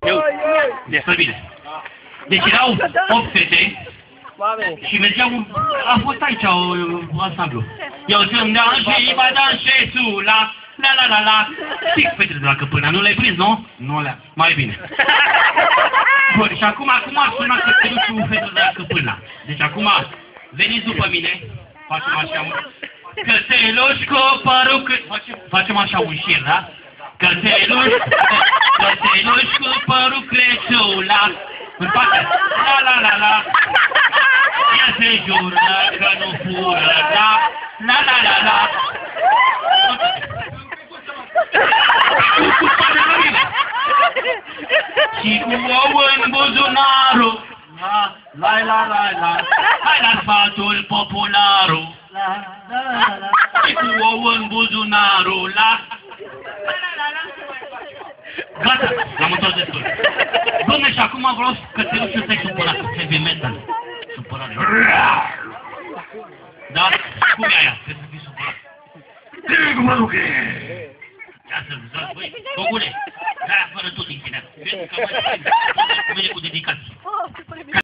Eu, destul bine. Deci erau 8 fete și mergeau, a fost aici o ansamblu. Eu sunt danșe, ba danșețul, la la. Știi fetele de la Căpâna, nu le-ai prins, nu? Nu le-am, mai bine. Bun, și acum sună cățelușul fetele de la Căpâna. Deci acum, veniți după mine, facem așa un... Cățeluș cu părul facem așa un șir, da? Cățeluș cu părul crețula. În față, la. Ea se jură că nu fură, da? La. Și cu ou în buzunarul, la. Hai la sfatul popularul, la. Și cu ou în buzunarul, la. Gata, l-am întors destul. Dom'le, și acum vreau cățelușul să-i supărat, heavy metal. Supărat. Da? Cum e aia? Trebuie să fii supărat. Cum mă duc? Ia să-l văd, băi, Bogule, de-aia fără tot din tine. Vezi că mai vine cu dedicații.